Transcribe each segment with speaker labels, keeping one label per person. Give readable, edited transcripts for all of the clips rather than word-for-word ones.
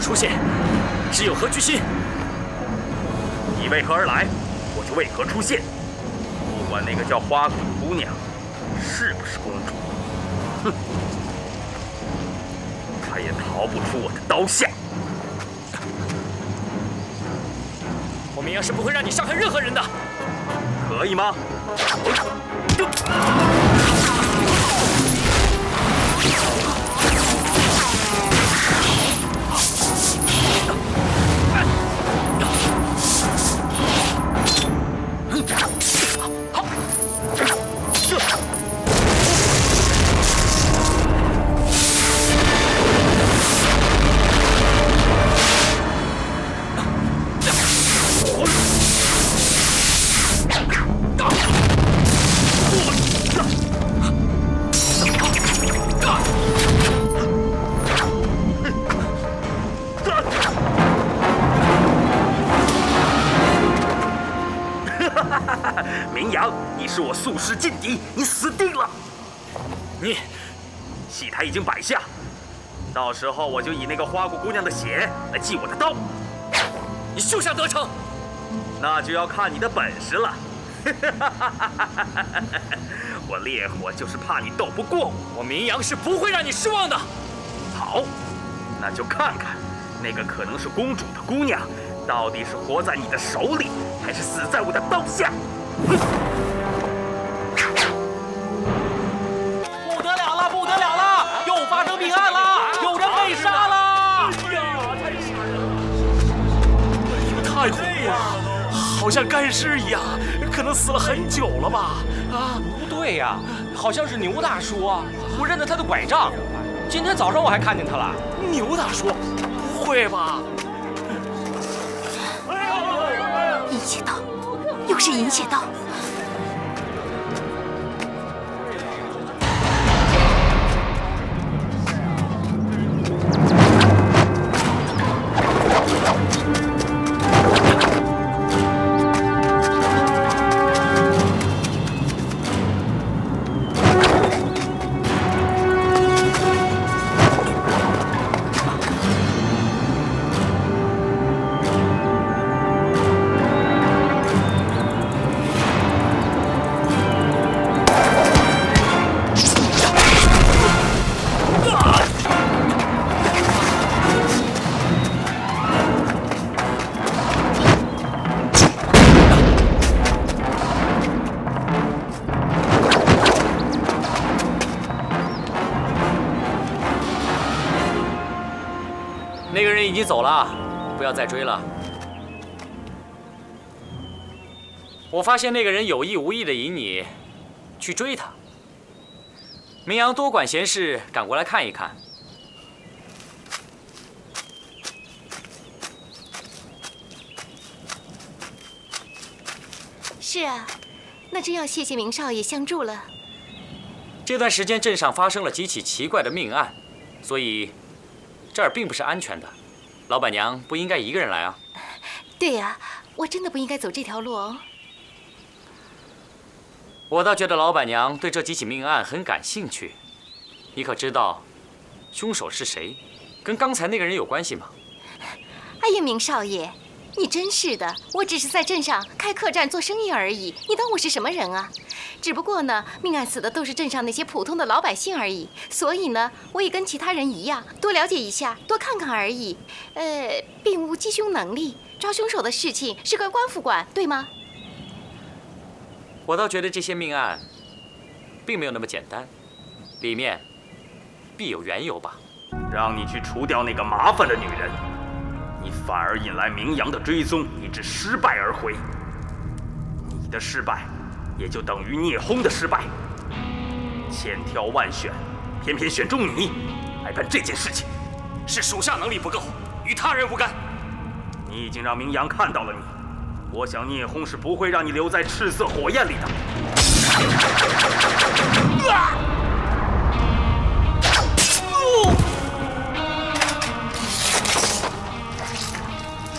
Speaker 1: 儿出现，是有何居心？
Speaker 2: 你为何而来，我就为何出现。不管那个叫花果的姑娘是不是公主，哼，她也逃不出我的刀下。
Speaker 1: 我明阳是不会让你伤害任何人的，
Speaker 2: 可以吗？明阳，你是我宿师劲敌，你死定了！
Speaker 1: 你，
Speaker 2: 戏台已经摆下，到时候我就以那个花果姑娘的血来祭我的刀。
Speaker 1: 你休想得逞！
Speaker 2: 那就要看你的本事了。我烈火就是怕你斗不过我。
Speaker 1: 我明阳是不会让你失望的。
Speaker 2: 好，那就看看那个可能是公主的姑娘，到底是活在你的手里，还是死在我的刀下。
Speaker 3: 不得了了，不得了了！又发生命案了，有人被杀了！
Speaker 1: 哎呀，太吓人了！哎呦，太恐怖了，好像干尸一样，可能死了很久了吧？啊，
Speaker 3: 不对呀，好像是牛大叔啊，我认得他的拐杖。今天早上我还看见他了。
Speaker 1: 牛大叔，不会吧？
Speaker 4: 银血刀，又是银血刀。
Speaker 1: 那个人已经走了，不要再追了。我发现那个人有意无意地引你去追他。明阳多管闲事，赶过来看一看。
Speaker 4: 是啊，那真要谢谢明少爷相助了。
Speaker 1: 这段时间镇上发生了几起奇怪的命案，所以这儿并不是安全的。老板娘不应该一个人来啊。
Speaker 4: 对呀，我真的不应该走这条路哦。
Speaker 1: 我倒觉得老板娘对这几起命案很感兴趣。你可知道凶手是谁？跟刚才那个人有关系吗？
Speaker 4: 哎呀，明少爷，你真是的，我只是在镇上开客栈做生意而已，你当我是什么人啊？只不过呢，命案死的都是镇上那些普通的老百姓而已，所以呢，我也跟其他人一样，多了解一下，多看看而已。并无缉凶能力，抓凶手的事情是归官府管，对吗？
Speaker 1: 我倒觉得这些命案并没有那么简单，里面必有缘由吧。
Speaker 2: 让你去除掉那个麻烦的女人，你反而引来明阳的追踪，以致失败而回。你的失败，也就等于聂轰的失败。千挑万选，偏偏选中你来办这件事情，
Speaker 1: 是属下能力不够，与他人无干。
Speaker 2: 你已经让明阳看到了你，我想聂轰是不会让你留在赤色火焰里的。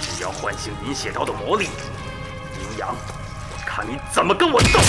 Speaker 2: 只要唤醒银血刀的魔力，明阳，我看你怎么跟我斗！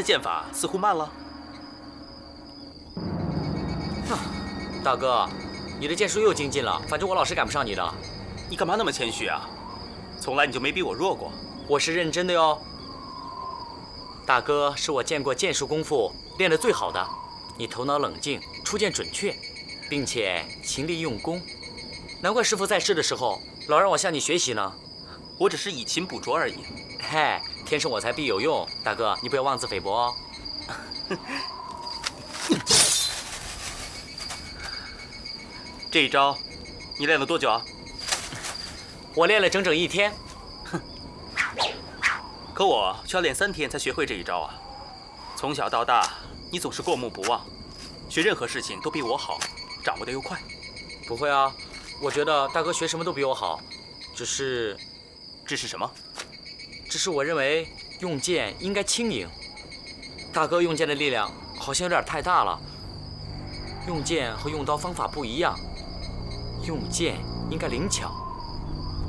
Speaker 5: 的剑法似乎慢了。
Speaker 1: 大哥，你的剑术又精进了，反正我老是赶不上你的。
Speaker 5: 你干嘛那么谦虚啊？从来你就没比我弱过。
Speaker 1: 我是认真的哟。大哥是我见过剑术功夫练得最好的，你头脑冷静，出剑准确，并且勤力用功，难怪师傅在世的时候老让我向你学习呢。
Speaker 5: 我只是以勤补拙而已。
Speaker 1: 嘿，天生我材必有用，大哥你不要妄自菲薄哦。
Speaker 5: 这一招，你练了多久啊？
Speaker 1: 我练了整整1天。
Speaker 5: 可我却要练3天才学会这一招啊！从小到大，你总是过目不忘，学任何事情都比我好，掌握的又快。
Speaker 1: 不会啊，我觉得大哥学什么都比我好，只是
Speaker 5: 什么？
Speaker 1: 只是我认为用剑应该轻盈。大哥用剑的力量好像有点太大了。用剑和用刀方法不一样，用剑应该灵巧，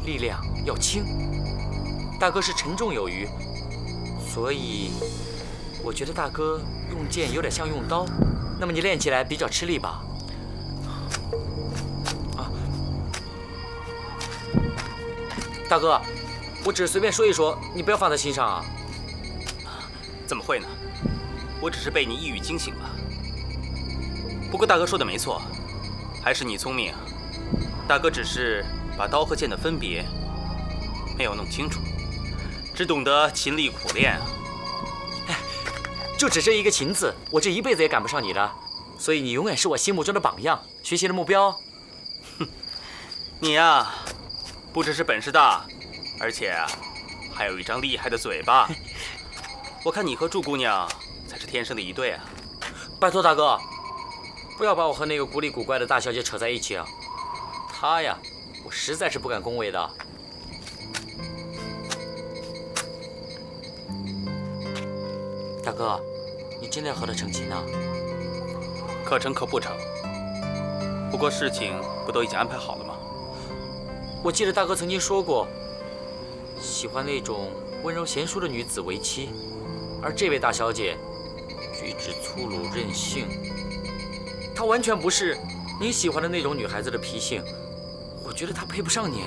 Speaker 1: 力量要轻。大哥是沉重有余，所以我觉得大哥用剑有点像用刀，那么你练起来比较吃力吧？啊，大哥，我只是随便说一说，你不要放在心上啊。
Speaker 5: 怎么会呢？我只是被你一语惊醒了。不过大哥说的没错，还是你聪明。大哥只是把刀和剑的分别没有弄清楚，只懂得勤力苦练啊。
Speaker 1: 哎，就只这一个勤字，我这一辈子也赶不上你的。所以你永远是我心目中的榜样，学习的目标。
Speaker 5: 哼，你呀，不只是本事大，而且还有一张厉害的嘴巴。我看你和祝姑娘才是天生的一对啊！
Speaker 1: 拜托大哥，不要把我和那个古里古怪的大小姐扯在一起啊！她呀，我实在是不敢恭维的。大哥，你真的要和她成亲啊？
Speaker 5: 可成可不成。不过事情不都已经安排好了吗？
Speaker 1: 我记得大哥曾经说过，喜欢那种温柔贤淑的女子为妻，而这位大小姐举止粗鲁任性，她完全不是你喜欢的那种女孩子的脾性。我觉得她配不上你。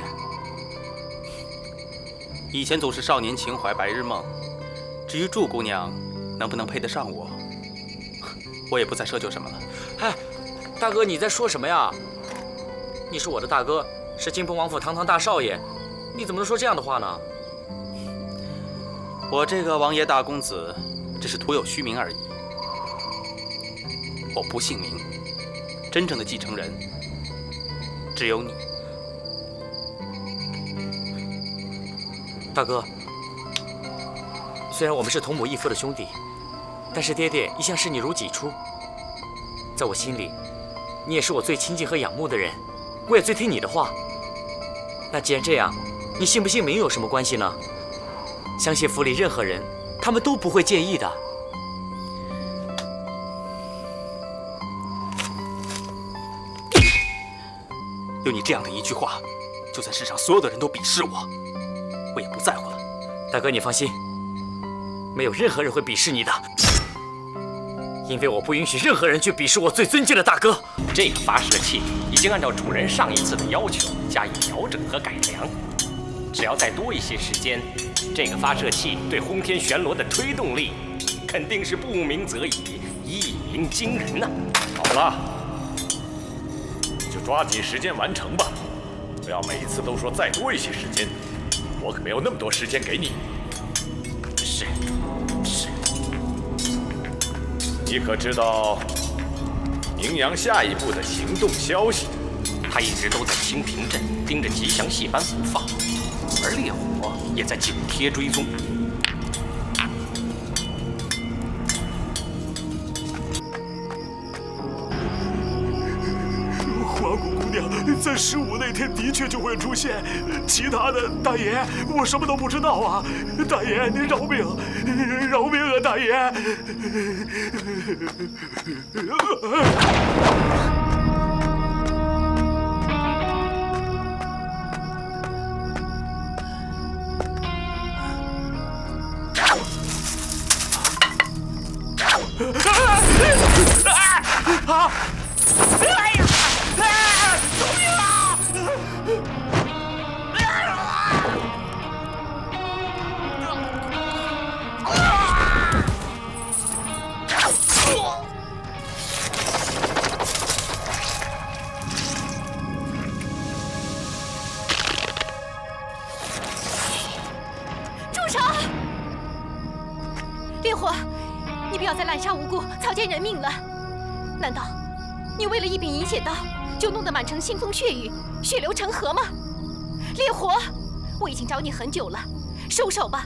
Speaker 5: 以前总是少年情怀白日梦，至于祝姑娘能不能配得上我，我也不再奢求什么了。
Speaker 1: 哎，大哥，你在说什么呀？你是我的大哥，是金鹏王府堂堂大少爷，你怎么能说这样的话呢？
Speaker 5: 我这个王爷大公子，只是徒有虚名而已。我不姓名，真正的继承人只有你。
Speaker 1: 大哥，虽然我们是同母异父的兄弟，但是爹爹一向视你如己出。在我心里，你也是我最亲近和仰慕的人，我也最听你的话。那既然这样，你信不信名有什么关系呢？相信府里任何人，他们都不会介意的。
Speaker 5: 有你这样的一句话，就算世上所有的人都鄙视我，我也不在乎了。
Speaker 1: 大哥，你放心，没有任何人会鄙视你的，因为我不允许任何人去鄙视我最尊敬的大哥。
Speaker 3: 这个发射器已经按照主人上一次的要求加以调整和改良，只要再多一些时间，这个发射器对轰天旋螺的推动力肯定是不鸣则已，一鸣惊人呐！
Speaker 6: 好了，就抓紧时间完成吧，不要每一次都说再多一些时间，我可没有那么多时间给你。
Speaker 3: 是。
Speaker 6: 你可知道宁阳下一步的行动消息？
Speaker 3: 他一直都在清平镇盯着吉祥戏班不放，而烈火也在紧贴追踪。
Speaker 7: 花姑姑娘在15那天的确就会出现，其他的大爷我什么都不知道啊！大爷您饶命，饶命啊！大爷！
Speaker 4: 烈火，你不要再滥杀无辜、草菅人命了！难道你为了一柄银血刀，就弄得满城腥风血雨、血流成河吗？烈火，我已经找你很久了，收手吧，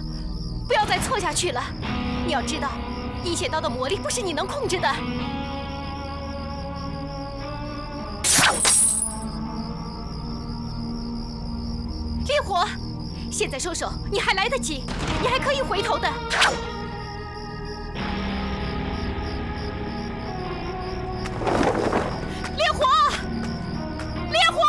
Speaker 4: 不要再错下去了。你要知道，银血刀的魔力不是你能控制的。烈火，现在收手，你还来得及，你还可以回头的。烈火，烈火！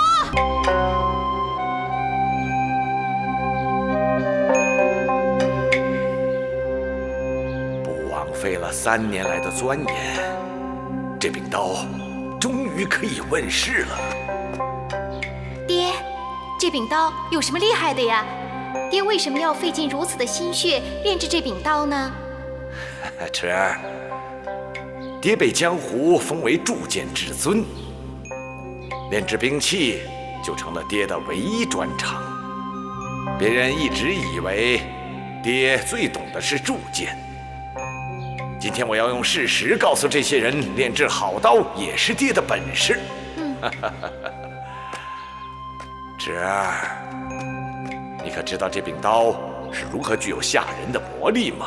Speaker 6: 不枉费了3年来的钻研，这柄刀终于可以问世了。
Speaker 4: 爹，这柄刀有什么厉害的呀？爹为什么要费尽如此的心血炼制这柄刀呢？
Speaker 6: 池儿，爹被江湖封为铸剑至尊，炼制兵器就成了爹的唯一专长。别人一直以为爹最懂的是铸剑，今天我要用事实告诉这些人，炼制好刀也是爹的本事。侄儿，你可知道这柄刀是如何具有吓人的魔力吗？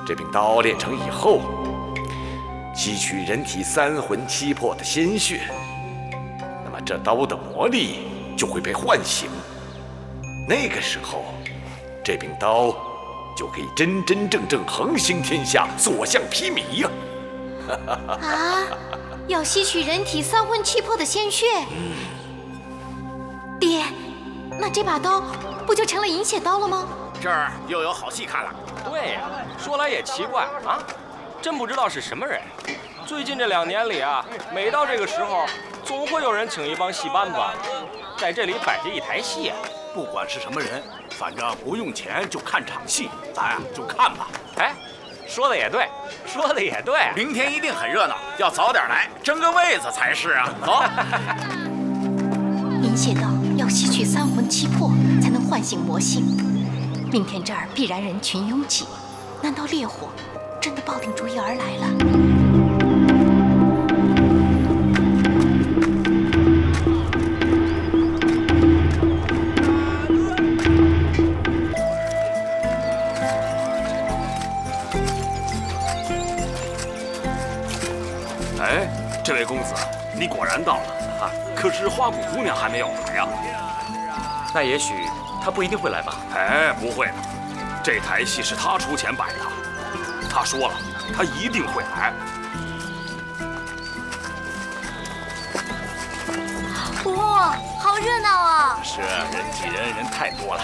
Speaker 6: 这柄刀炼成以后，吸取人体3魂7魄的鲜血，那么这刀的魔力就会被唤醒。那个时候，这柄刀就可以真真正正横行天下，所向披靡呀！
Speaker 4: 啊，要吸取人体3魂7魄的鲜血？爹，那这把刀不就成了银血刀了吗？
Speaker 3: 这儿又有好戏看了。对呀，说来也奇怪啊，真不知道是什么人。最近这2年里啊，每到这个时候，总会有人请一帮戏班子，在这里摆着一台戏。
Speaker 8: 不管是什么人，反正不用钱就看场戏，咱呀就看吧。
Speaker 3: 哎，说的也对，说的也对。
Speaker 8: 明天一定很热闹，要早点来，争个位子才是啊。走。
Speaker 4: 银血刀要吸取3魂7魄才能唤醒魔性，明天这儿必然人群拥挤。难道烈火真的抱定主意而来了？
Speaker 8: 哎，这位公子，你果然到了啊！可是花鼓姑娘还没有来啊。
Speaker 1: 那也许她不一定会来吧？
Speaker 8: 哎，不会的，这台戏是他出钱摆的，他说了，他一定会来。
Speaker 9: 哇，好热闹啊！
Speaker 8: 是，人挤人，人太多了。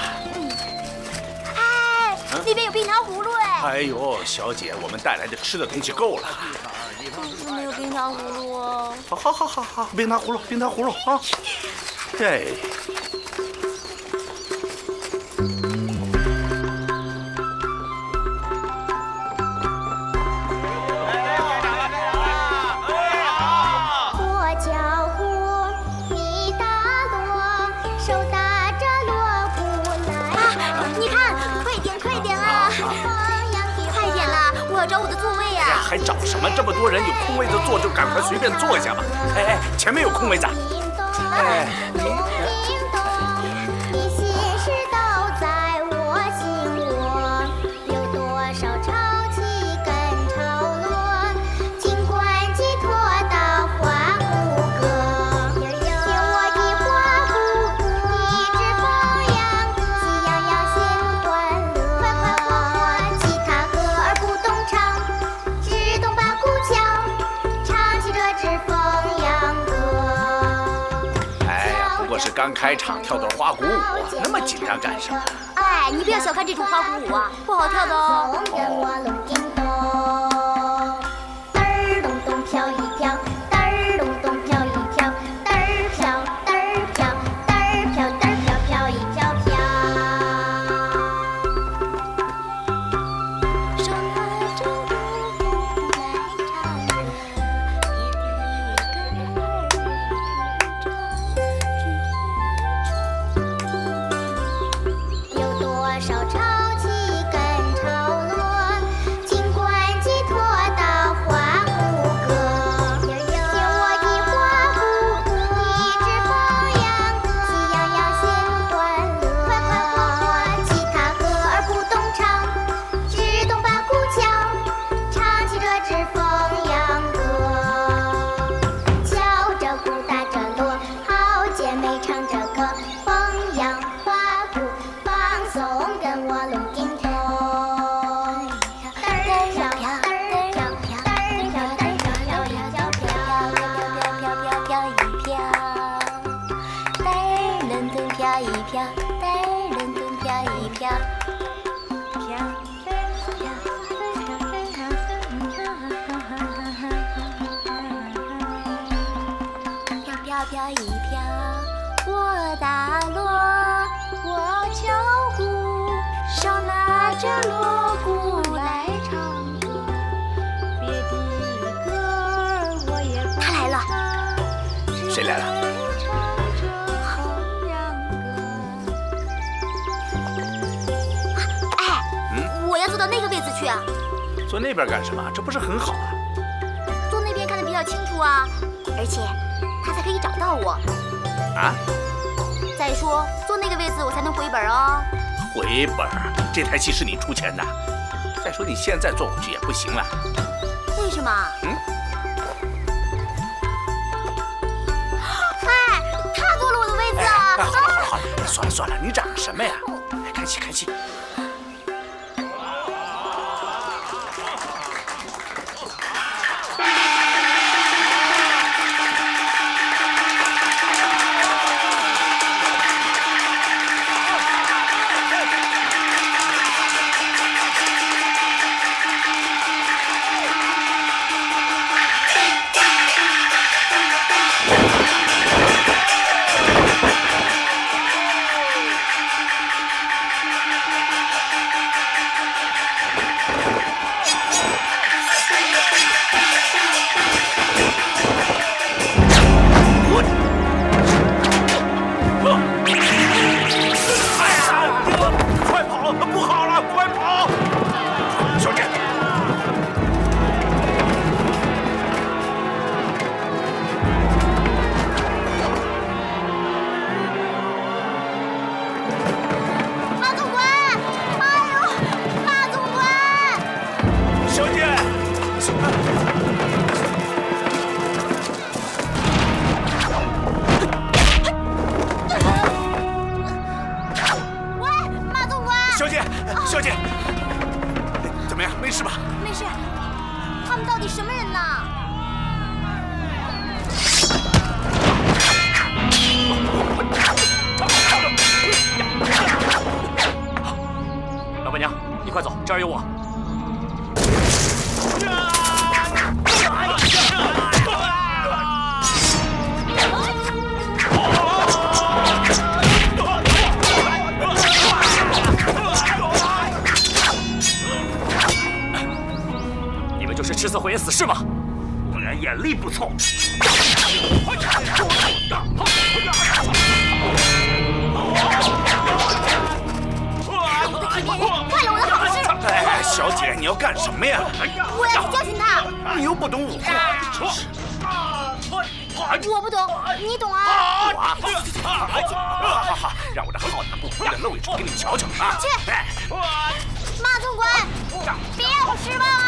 Speaker 9: 哎，那边有冰糖葫芦哎！
Speaker 8: 哎呦，小姐，我们带来的吃的东西够了。
Speaker 9: 可是没有冰糖葫芦啊！
Speaker 8: 好，冰糖葫芦，冰糖葫芦啊！对。
Speaker 9: 我叫火，你打锣，手打着锣鼓来。啊，你看，快点啊！快点啦，我要找我的座位呀！
Speaker 8: 还找什么？这么多人，有空位子坐就赶快随便坐下吧。哎，前面有空位子。哎，
Speaker 9: 你心事都在我心窝，有多少潮起跟潮落，尽管寄托到花鼓歌。听我的花鼓鼓，一直放羊，喜洋洋心欢乐。快，其他歌儿不懂唱，只懂把鼓敲，唱起这支凤阳歌。
Speaker 8: 不过是刚开场，跳段花鼓舞，那么紧张干什么？
Speaker 9: 哎，你不要小看这种花鼓舞啊，不好跳的哦。飘一飘，我打锣，我敲鼓，手拿着锣鼓来唱歌。别的歌儿我也不唱。他来了。
Speaker 6: 谁来了？
Speaker 9: 我要坐到那个位子去啊！
Speaker 6: 坐那边干什么？这不是很好啊？
Speaker 9: 坐那边看得比较清楚啊，而且他才可以找到我。
Speaker 6: 啊？
Speaker 9: 再说坐那个位子我才能回本哦。
Speaker 6: 回本？这台戏是你出钱的。再说你现在坐回去也不行了。
Speaker 9: 为什么？哎，他坐了我的位子啊！
Speaker 6: 好了，算了算了，你嚷什么呀？看戏看戏。小姐，怎么样？没事吧？
Speaker 9: 没事。他们到底什么人呢？
Speaker 3: 老板娘，你快走，这儿有我。就是赤色火焰死士吗？
Speaker 2: 果然眼力不错。
Speaker 9: 看了我的好事！
Speaker 6: 哎，小姐，你要干什么呀？
Speaker 9: 我要去教训他。
Speaker 6: 你又不懂武功，
Speaker 9: 我不懂，你懂啊？
Speaker 6: 好，让我这浩南不回的露一手给你瞧瞧啊！
Speaker 9: 去，马总管，别让我失望啊！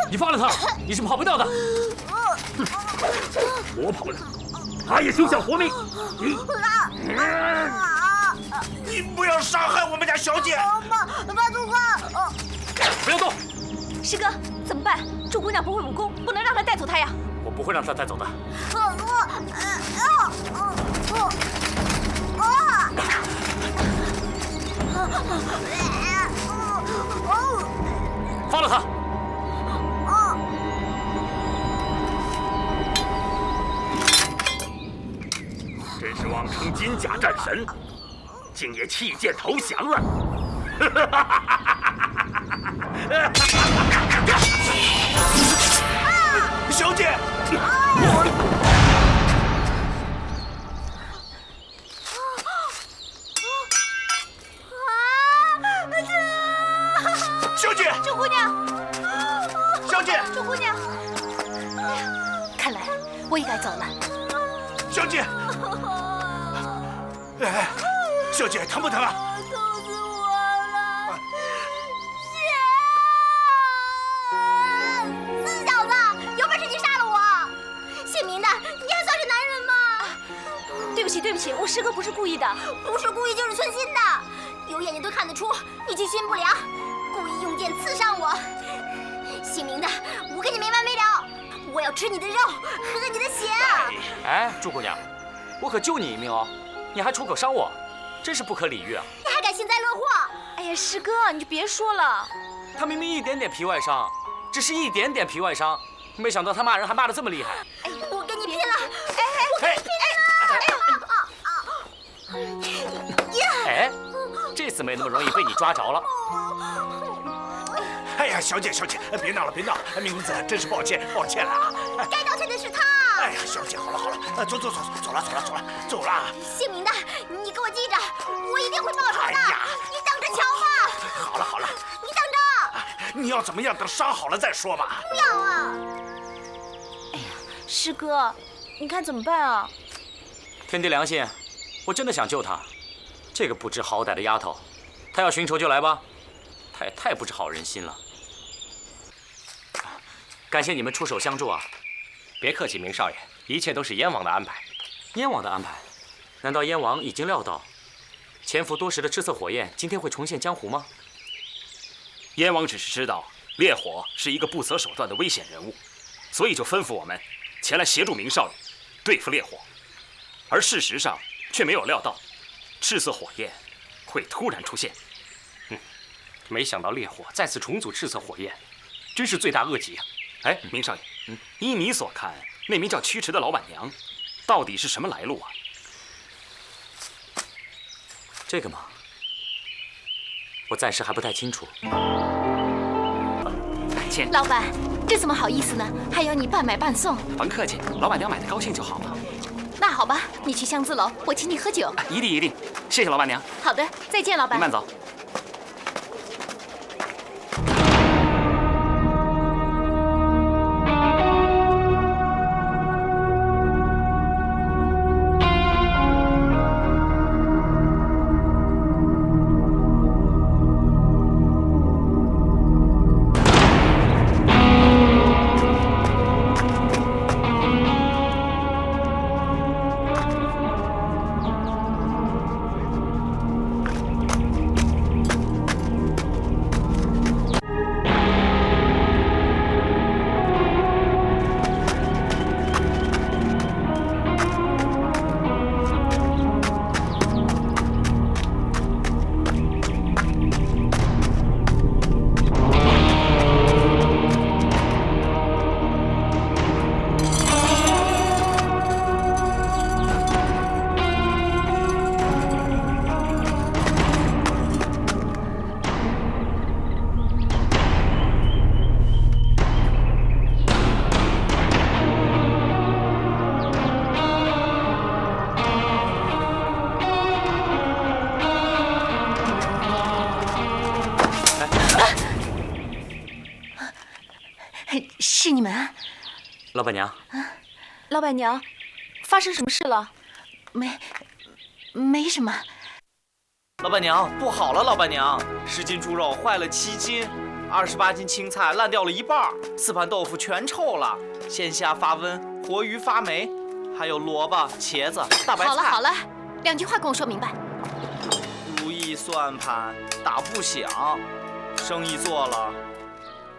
Speaker 1: 你放了他，你是跑不掉的。
Speaker 2: 我跑了，他也休想活命。
Speaker 6: 你不要伤害我们家小姐！
Speaker 9: 马祖官，
Speaker 1: 不要动！
Speaker 4: 师哥，怎么办？祝姑娘不会武功，不能让她带走她呀。
Speaker 1: 我不会让她带走的。放了他！
Speaker 2: 真是妄称金甲战神，竟也弃剑投降了！
Speaker 6: 小姐，小姐，
Speaker 4: 祝姑娘，
Speaker 6: 小姐，
Speaker 4: 祝姑娘。看来我也该走了。
Speaker 6: 小姐，哎，小姐疼不疼啊？
Speaker 9: 痛死我了！血！死小子，有本事你杀了我！姓名的，你还算是男人吗？
Speaker 4: 对不起，对不起，我师哥不是故意的。
Speaker 9: 不是故意就是存心的，有眼睛都看得出你居心不良，故意用剑刺伤我。姓名的，我跟你没完没了，我要吃你的肉，喝你的血！
Speaker 1: 哎，祝姑娘，我可救你一命哦，你还出口伤我，真是不可理喻啊！
Speaker 9: 你还敢幸灾乐祸？
Speaker 4: 哎呀，师哥，你就别说了。
Speaker 1: 他明明一点点皮外伤，只是一点点皮外伤，没想到他骂人还骂得这么厉害。
Speaker 9: 哎，我跟你拼了！我跟你拼了！
Speaker 1: 哎，这次没那么容易被你抓着了。
Speaker 6: 哎呀，小姐，小姐，别闹了，别闹！名字真是抱歉，抱歉了。
Speaker 9: 该道歉的是他。
Speaker 6: 哎呀，小姐，好了好了，走走走，走了走了走了走了。
Speaker 9: 姓名的，你给我记着，我一定会报仇的。
Speaker 6: 哎呀，
Speaker 9: 你等着瞧吧。
Speaker 6: 好了好了，
Speaker 9: 你等着。
Speaker 6: 你要怎么样？等伤好了再说吧。
Speaker 9: 不要啊！
Speaker 4: 哎呀，师哥，你看怎么办啊？
Speaker 1: 天地良心，我真的想救她。这个不知好歹的丫头，她要寻仇就来吧，她也太不知好人心了。感谢你们出手相助啊！
Speaker 3: 别客气，明少爷，一切都是燕王的安排。
Speaker 1: 燕王的安排？难道燕王已经料到潜伏多时的赤色火焰今天会重现江湖吗？
Speaker 8: 燕王只是知道烈火是一个不择手段的危险人物，所以就吩咐我们前来协助明少爷对付烈火，而事实上却没有料到赤色火焰会突然出现。
Speaker 3: 没想到烈火再次重组赤色火焰，真是罪大恶极啊！
Speaker 8: 哎，明少爷，依你所看，那名叫曲池的老板娘，到底是什么来路啊？
Speaker 1: 这个嘛，我暂时还不太清楚。
Speaker 3: 亲，
Speaker 4: 老板，这怎么好意思呢？还要你半买半送。
Speaker 8: 甭客气，老板娘买的高兴就好了。
Speaker 4: 那好吧，你去香姿楼，我请你喝酒。
Speaker 8: 一定一定，谢谢老板娘。
Speaker 4: 好的，再见，老板。
Speaker 8: 您慢走。
Speaker 4: 是你们啊，
Speaker 1: 老板娘。
Speaker 4: 老板娘，发生什么事了？没什么。
Speaker 10: 老板娘，不好了！老板娘，10斤猪肉坏了7斤， 28斤青菜烂掉了一半，4盘豆腐全臭了，鲜虾发瘟，活鱼发霉，还有萝卜、茄子、大白菜。
Speaker 4: 好了好了，2句话跟我说明白。
Speaker 10: 如意算盘打不响，生意做了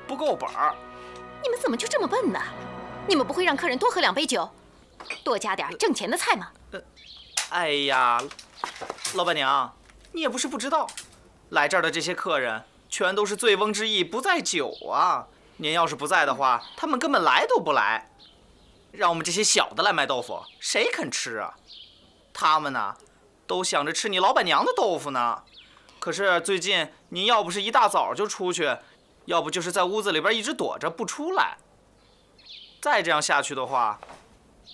Speaker 10: 不够本儿。
Speaker 4: 你们怎么就这么笨呢？你们不会让客人多喝2杯酒，多加点挣钱的菜吗？
Speaker 10: 哎呀，老板娘，你也不是不知道，来这儿的这些客人全都是醉翁之意不在酒啊。您要是不在的话，他们根本来都不来。让我们这些小的来卖豆腐，谁肯吃啊？他们呢，都想着吃你老板娘的豆腐呢。可是最近您要不是一大早就出去，要不就是在屋子里边一直躲着不出来。再这样下去的话，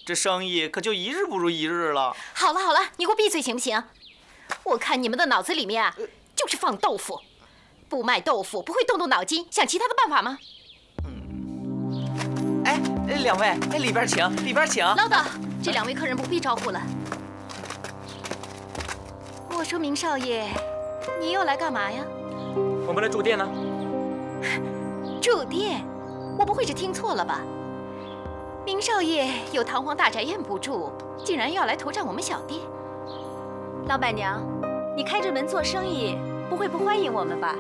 Speaker 10: 这生意可就一日不如一日了。
Speaker 4: 好了好了，你给我闭嘴行不行？我看你们的脑子里面啊，就是放豆腐。不卖豆腐，不会动动脑筋想其他的办法吗？
Speaker 10: 哎，2位，哎，里边请，里边请。
Speaker 4: 唠叨，这2位客人不必招呼了。我说明少爷，你又来干嘛呀？
Speaker 1: 我们来住店呢。
Speaker 4: 住店？我不会是听错了吧？明少爷有堂皇大宅院不住，竟然要来投占我们小店。
Speaker 11: 老板娘，你开着门做生意，不会不欢迎我们吧？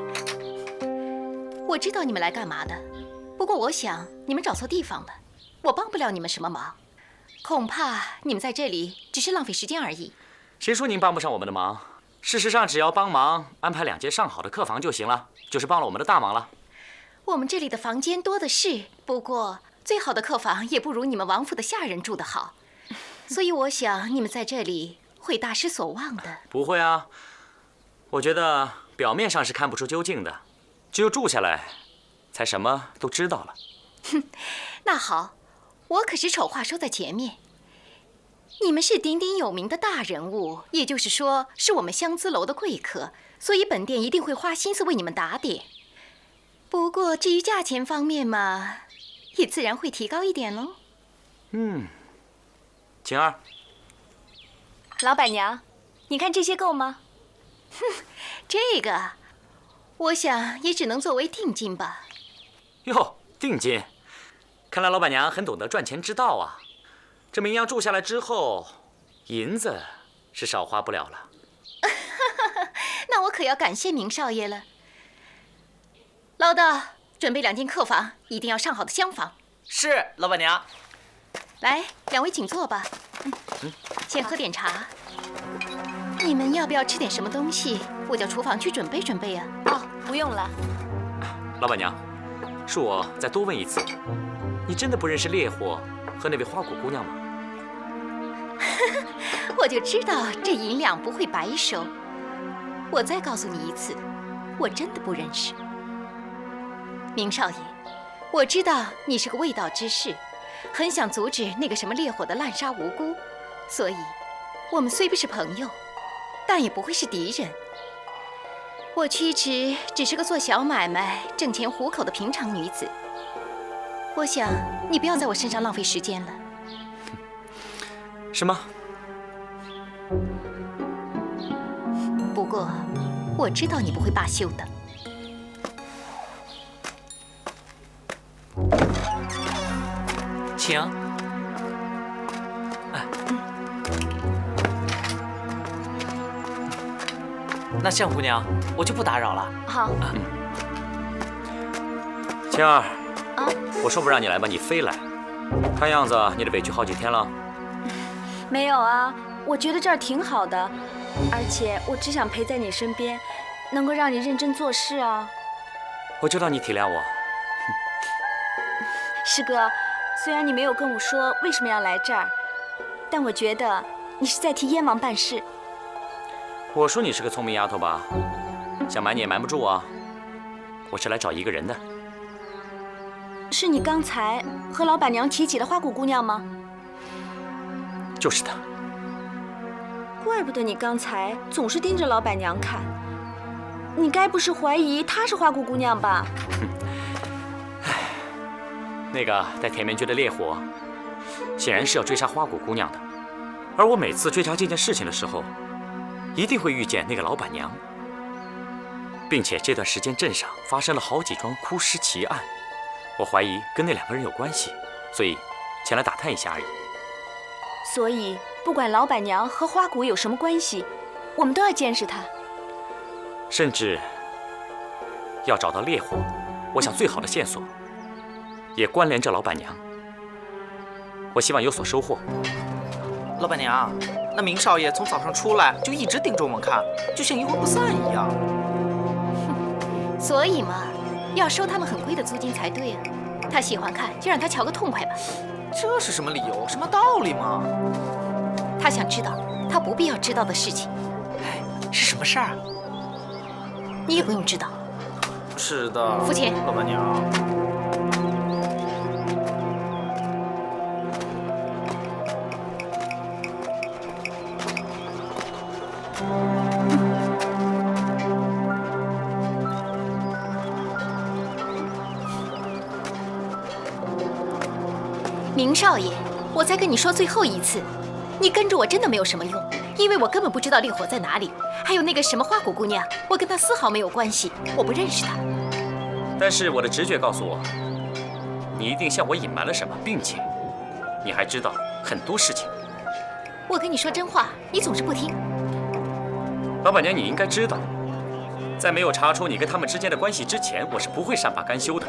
Speaker 4: 我知道你们来干嘛的，不过我想你们找错地方了，我帮不了你们什么忙，恐怕你们在这里只是浪费时间而已。
Speaker 1: 谁说您帮不上我们的忙？事实上，只要帮忙安排2间上好的客房就行了，就是帮了我们的大忙了。
Speaker 4: 我们这里的房间多的是，不过最好的客房也不如你们王府的下人住得好，所以我想你们在这里会大失所望的。
Speaker 1: 不会啊，我觉得表面上是看不出究竟的，只有住下来，才什么都知道了。
Speaker 4: 哼，那好，我可是丑话说在前面。你们是鼎鼎有名的大人物，也就是说是我们香姿楼的贵客，所以本店一定会花心思为你们打点。不过至于价钱方面嘛，也自然会提高一点喽。
Speaker 1: 晴儿，
Speaker 11: 老板娘，你看这些够吗？
Speaker 4: 哼，这个，我想也只能作为定金吧。
Speaker 1: 哟，定金，看来老板娘很懂得赚钱之道啊。这明阳住下来之后，银子是少花不了了。
Speaker 4: 那我可要感谢明少爷了。老道，准备2间客房，一定要上好的厢房。
Speaker 10: 是，老板娘。
Speaker 4: 来，2位请坐吧。先喝点茶。你们要不要吃点什么东西？我叫厨房去准备准备啊。
Speaker 11: 哦，不用了。
Speaker 1: 老板娘，恕我再多问一次，你真的不认识烈火和那位花果姑娘吗？
Speaker 4: 我就知道这银两不会白收。我再告诉你一次，我真的不认识。明少爷，我知道你是个卫道之士，很想阻止那个什么烈火的滥杀无辜，所以，我们虽不是朋友，但也不会是敌人。我曲池只是个做小买卖、挣钱糊口的平常女子。我想你不要在我身上浪费时间了。
Speaker 1: 什么？
Speaker 4: 不过，我知道你不会罢休的。
Speaker 10: 请。那向姑娘，我就不打扰了。
Speaker 11: 好。
Speaker 1: 晴儿，
Speaker 11: 啊，
Speaker 1: 我说不让你来吧，你非来。看样子你得委屈好几天了。
Speaker 11: 没有啊，我觉得这儿挺好的，而且我只想陪在你身边，能够让你认真做事啊。
Speaker 1: 我知道你体谅我。
Speaker 11: 师哥，虽然你没有跟我说为什么要来这儿，但我觉得你是在替燕王办事。
Speaker 1: 我说你是个聪明丫头吧，想瞒你也瞒不住啊。我是来找一个人的。
Speaker 11: 是你刚才和老板娘提起的花果姑娘吗？
Speaker 1: 就是她。
Speaker 11: 怪不得你刚才总是盯着老板娘看，你该不是怀疑她是花果姑娘吧？
Speaker 1: 那个带甜面具的烈火，显然是要追杀花果姑娘的。而我每次追查这件事情的时候，一定会遇见那个老板娘。并且这段时间镇上发生了好几桩哭尸奇案，我怀疑跟那2个人有关系，所以前来打探一下而已。
Speaker 11: 所以不管老板娘和花鼓有什么关系，我们都要监视她。
Speaker 1: 甚至要找到烈火，我想最好的线索也关联着老板娘。我希望有所收获。
Speaker 10: 老板娘，那明少爷从早上出来就一直盯着我们看，就像一魂不散一样。
Speaker 4: 所以嘛，要收他们很贵的租金才对啊。他喜欢看，就让他瞧个痛快吧。
Speaker 10: 这是什么理由？什么道理吗？
Speaker 4: 他想知道他不必要知道的事情。
Speaker 10: 哎，是什么事儿？
Speaker 4: 你也不用知道。
Speaker 10: 是的，
Speaker 4: 付钱。
Speaker 10: 老板娘。
Speaker 4: 明少爷，我再跟你说最后一次，你跟着我真的没有什么用，因为我根本不知道烈火在哪里，还有那个什么花鼓姑娘，我跟她丝毫没有关系，我不认识她。
Speaker 1: 但是我的直觉告诉我，你一定向我隐瞒了什么，并且你还知道很多事情。
Speaker 4: 我跟你说真话，你总是不听。
Speaker 1: 老板娘，你应该知道，在没有查出你跟他们之间的关系之前，我是不会善罢甘休的。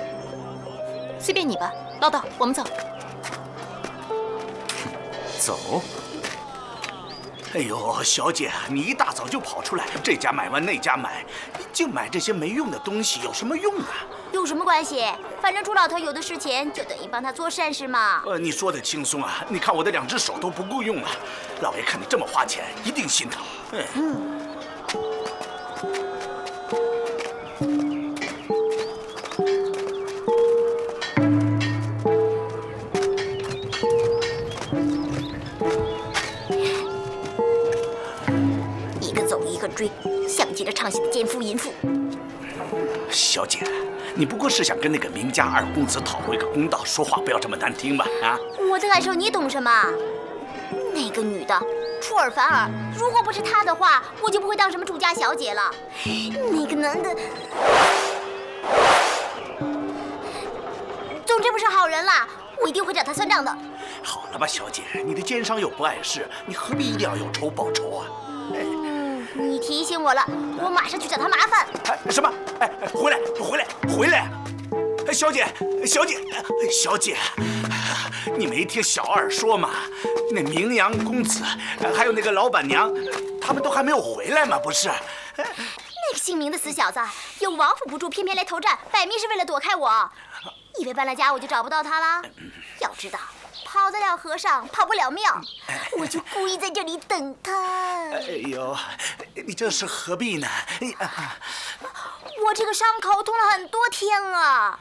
Speaker 4: 随便你吧，唠叨，我们走。
Speaker 1: 走。
Speaker 12: 哎呦，小姐，你一大早就跑出来，这家买完那家买，净买这些没用的东西，有什么用啊？
Speaker 9: 有什么关系？反正朱老头有的是钱，就等于帮他做善事嘛。
Speaker 12: 你说的轻松啊！你看我的2只手都不够用了，老爷看你这么花钱，一定心疼。
Speaker 9: 一个走一个追，像极了唱戏的奸夫淫妇。
Speaker 12: 小姐，你不过是想跟那个明家2公子讨回个公道，说话不要这么难听吧？啊！
Speaker 9: 我的感受你懂什么？那个女的出尔反尔，如果不是她的话，我就不会当什么主家小姐了。那个男的，总之不是好人啦，我一定会找他算账的。
Speaker 12: 好了吧，小姐，你的奸商又不碍事，你何必一定要有仇报仇啊？
Speaker 9: 你提醒我了，我马上去找他麻烦。
Speaker 12: 什么？回来！小姐，你没听小二说吗？那明阳公子，还有那个老板娘，他们都还没有回来吗？不是？
Speaker 9: 那个姓名的死小子，有王府不住，偏偏来投战，摆明是为了躲开我。以为搬了家我就找不到他了？要知道，跑得了和尚跑不了庙，我就故意在这里等他。
Speaker 12: 哎呦，你这是何必呢？
Speaker 9: 我这个伤口痛了很多天了，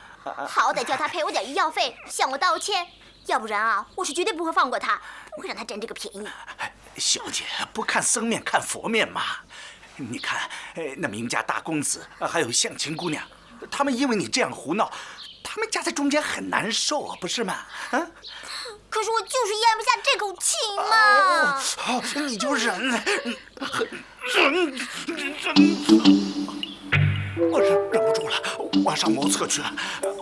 Speaker 9: 好歹叫他赔我点医药费，向我道歉，要不然啊，我是绝对不会放过他，不会让他占这个便宜。
Speaker 12: 小姐，不看僧面看佛面嘛。你看，那明家大公子还有向琴姑娘，他们因为你这样胡闹，他们夹在中间很难受啊，不是吗？啊？
Speaker 9: 可是我就是咽不下这口气嘛。
Speaker 12: 好，你就忍。我忍不住了，我要上茅厕去了。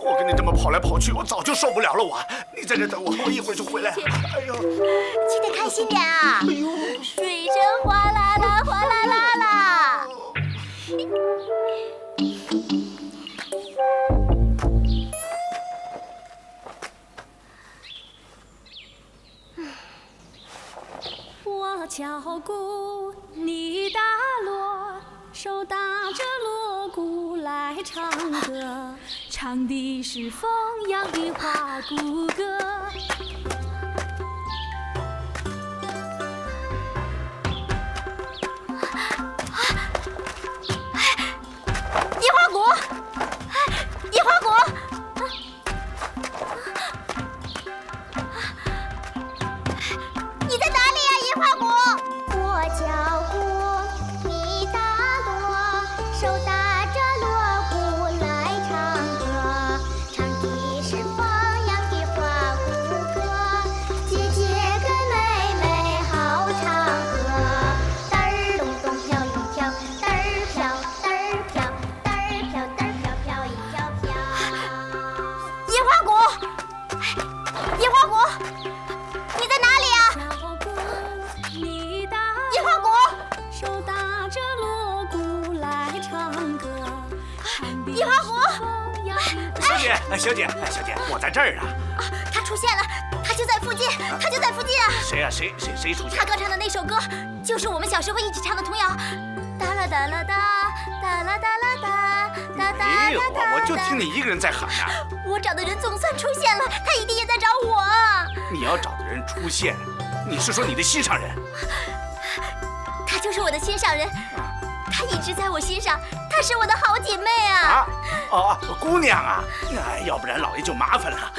Speaker 12: 我跟你这么跑来跑去，我早就受不了了。你在这等我，我一会儿就回来。哎呦，
Speaker 9: 记得开心点啊！哎呦，水声哗啦啦，哗啦啦啦。
Speaker 13: 我敲鼓，你打锣，手打着锣鼓来唱歌，唱的是风扬的花鼓歌。
Speaker 9: 野花鼓，野花鼓。你在哪里呀，野花鼓？
Speaker 14: 我敲鼓，你打锣，手打着锣鼓来唱歌，唱的是放羊的花鼓歌。
Speaker 12: 小姐，我在这儿啊！
Speaker 9: 他出现了，他就在附近，他就在附近啊！
Speaker 12: 谁呀？谁出现？
Speaker 9: 他刚唱的那首歌，就是我们小时候一起唱的童谣。哒啦哒啦哒，哒啦哒啦哒，哒哒。
Speaker 12: 没有啊，我就听你一个人在喊啊。
Speaker 9: 我找的人总算出现了，他一定也在找我。
Speaker 12: 你要找的人出现，你是说你的心上人？
Speaker 9: 他就是我的心上人，他一直在我心上，她是我的好姐妹啊！
Speaker 12: 姑娘啊，要不然老爷就麻烦了。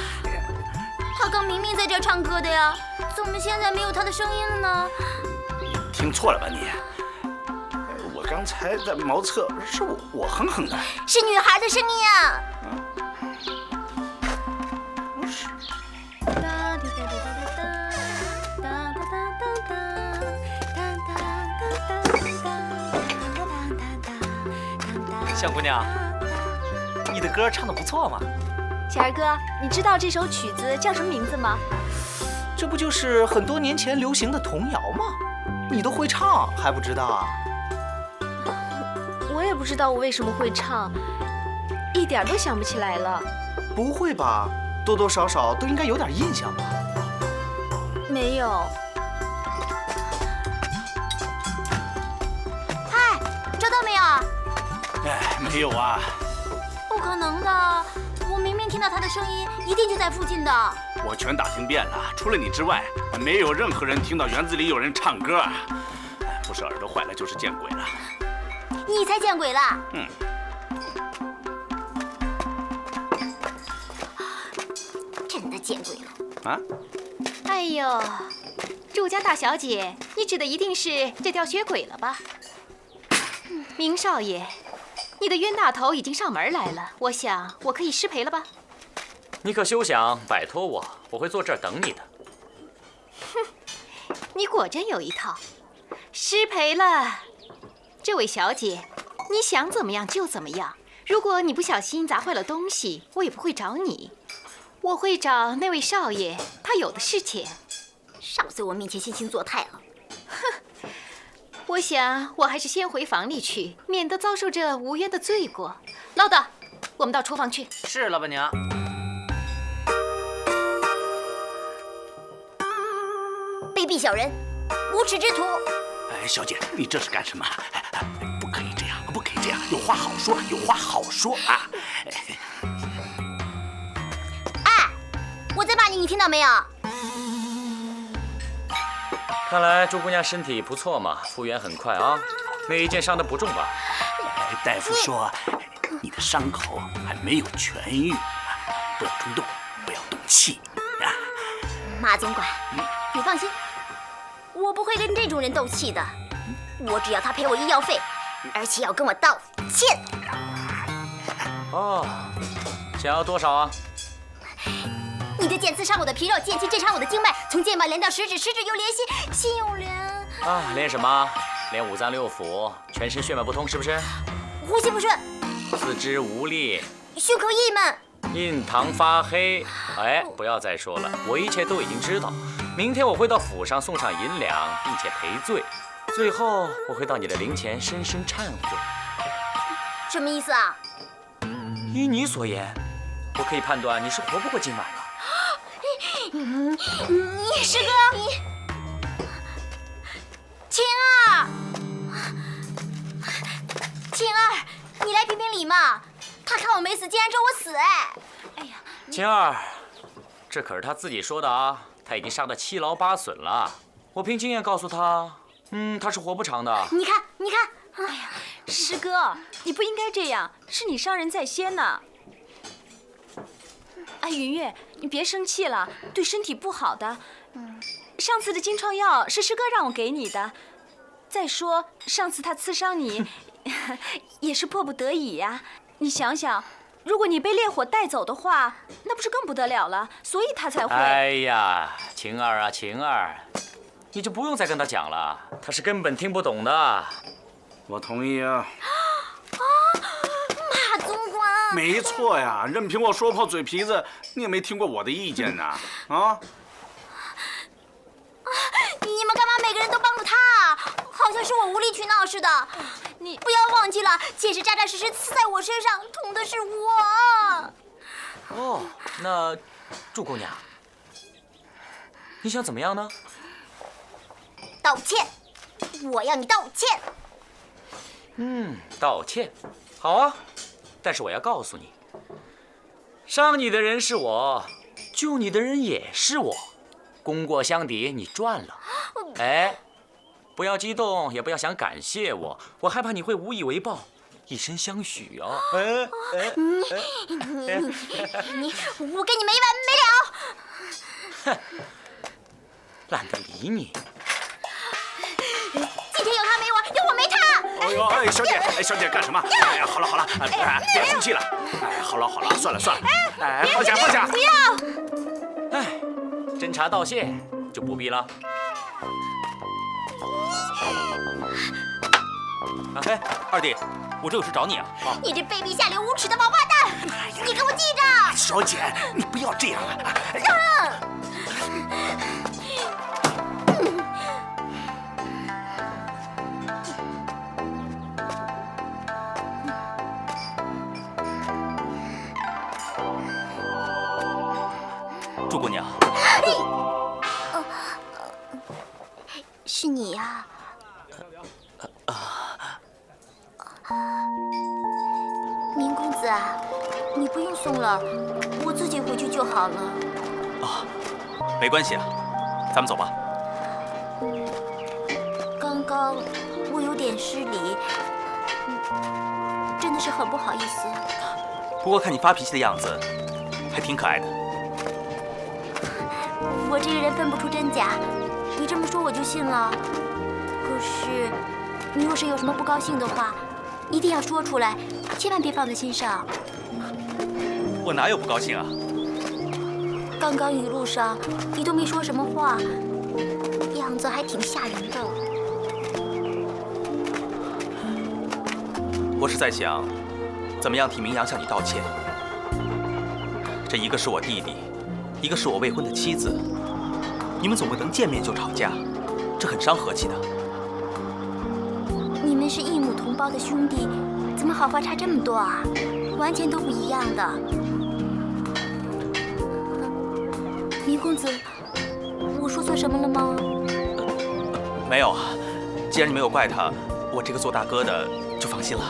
Speaker 9: 她刚明明在这儿唱歌的呀，怎么现在没有她的声音了呢？
Speaker 12: 听错了吧你？我刚才在茅厕，是我哼哼的，
Speaker 9: 是女孩的声音啊！
Speaker 12: 不是。
Speaker 10: 小姑娘，你的歌唱得不错嘛。
Speaker 11: 小二哥，你知道这首曲子叫什么名字吗？
Speaker 10: 这不就是很多年前流行的童谣吗？你都会唱还不知道啊？
Speaker 11: 我也不知道我为什么会唱，一点都想不起来了。
Speaker 10: 不会吧？多多少少都应该有点印象吧？
Speaker 11: 没有。
Speaker 9: 嗨，找到没有？
Speaker 12: 没有啊。
Speaker 9: 不可能的，我明明听到他的声音，一定就在附近的。
Speaker 12: 我全打听遍了，除了你之外，没有任何人听到园子里有人唱歌。不是耳朵坏了，就是见鬼了。
Speaker 9: 你才见鬼了！真的见鬼了！
Speaker 12: 啊！
Speaker 4: 哎呦，祝家大小姐，你指的一定是这条血鬼了吧？明少爷，你的冤大头已经上门来了，我想我可以失陪了吧？
Speaker 1: 你可休想摆脱我，我会坐这儿等你的。
Speaker 4: 哼，你果真有一套。失陪了，这位小姐，你想怎么样就怎么样。如果你不小心砸坏了东西，我也不会找你，我会找那位少爷，他有的是钱。
Speaker 9: 少在我面前惺惺作态了。
Speaker 4: 哼，我想我还是先回房里去，免得遭受这无冤的罪过。唠叨，我们到厨房去。
Speaker 10: 是，老板娘。
Speaker 9: 卑鄙小人，无耻之徒！
Speaker 12: 小姐，你这是干什么？不可以这样，不可以这样，有话好说，有话好说啊！
Speaker 9: 哎，我在骂你，你听到没有？
Speaker 1: 看来朱姑娘身体不错嘛，复原很快啊。那一剑伤得不重吧？
Speaker 12: 大夫说你的伤口还没有痊愈，不要冲动，不要动气啊！
Speaker 9: 马总管，你放心。我不会跟这种人斗气的，我只要他赔我医药费，而且要跟我道歉。
Speaker 1: 哦，想要多少啊？
Speaker 9: 你的剑刺伤我的皮肉，剑气震伤我的经脉，从剑脉连到食指，食指又连心，心又连……
Speaker 1: 啊，连什么？连五脏六腑，全身血脉不通，是不是？
Speaker 9: 呼吸不顺，
Speaker 1: 四肢无力，
Speaker 9: 胸口郁闷，
Speaker 1: 印堂发黑。哎，不要再说了，我一切都已经知道。明天我会到府上送上银两，并且赔罪。最后，我会到你的灵前深深忏悔。
Speaker 9: 什么意思啊？
Speaker 1: 依你所言，我可以判断你是活不过今晚了。
Speaker 9: 你师哥，你晴儿，晴儿，你来评评理嘛！他看我没死，竟然咒我死！哎呀，
Speaker 1: 晴儿，这可是他自己说的啊。他已经伤得七劳八损了，我凭经验告诉他，他是活不长的。
Speaker 9: 你看，你看，
Speaker 11: 哎呀，师哥，你不应该这样，是你伤人在先呢。哎，云月，你别生气了，对身体不好的。上次的金疮药是师哥让我给你的。再说，上次他刺伤你，也是迫不得已呀。你想想。如果你被烈火带走的话，那不是更不得了了？所以他才会……
Speaker 1: 哎呀，晴儿啊，晴儿，你就不用再跟他讲了，他是根本听不懂的。
Speaker 12: 我同意啊。
Speaker 9: 马总管，
Speaker 12: 没错呀，任凭我说破嘴皮子，你也没听过我的意见呐，啊？
Speaker 9: 你们干嘛每个人都帮着他啊？好像是我无理取闹似的。你不要忘记了，剑是扎扎实实刺在我身上，痛的是我。
Speaker 1: 哦，那祝姑娘，你想怎么样呢？
Speaker 9: 道歉，我要你道歉。
Speaker 1: 道歉，好啊。但是我要告诉你，伤你的人是我，救你的人也是我，功过相抵，你赚了。哎，不要激动，也不要想感谢我，我害怕你会无以为报，以身相许哦。
Speaker 9: 你，我跟你没完没了。
Speaker 1: 哼，懒得理你。
Speaker 9: 今天有他没我，有我没他。
Speaker 12: 哎呦，哎，小姐，哎，小姐干什么？哎呀，好了好了，别生气了。哎，好了好了，算了算了。哎，放下放下。
Speaker 9: 不要。
Speaker 1: 哎，侦查道谢就不必了。
Speaker 5: 哎，二弟，我这有事找你啊！
Speaker 9: 你这卑鄙下流无耻的王八蛋！你给我记着！
Speaker 12: 小姐，你不要这样了。
Speaker 5: 祝姑娘，
Speaker 9: 是你呀。明公子啊，你不用送了，我自己回去就好了。
Speaker 5: 啊，没关系啊，咱们走吧。
Speaker 9: 刚刚我有点失礼，真的是很不好意思。
Speaker 5: 不过看你发脾气的样子，还挺可爱的。
Speaker 9: 我这个人分不出真假，你这么说我就信了。可是，你若是有什么不高兴的话，一定要说出来，千万别放在心上。
Speaker 5: 我哪有不高兴啊？
Speaker 9: 刚刚一路上你都没说什么话，样子还挺吓人的。
Speaker 5: 我是在想，怎么样替明阳向你道歉。这一个是我弟弟，一个是我未婚的妻子，你们总不能见面就吵架，这很伤和气的。
Speaker 9: 你们是异母同胞的兄弟，怎么好话差这么多啊？完全都不一样的。明公子，我说错什么了吗？
Speaker 5: 没有啊，既然你没有怪他，我这个做大哥的就放心了。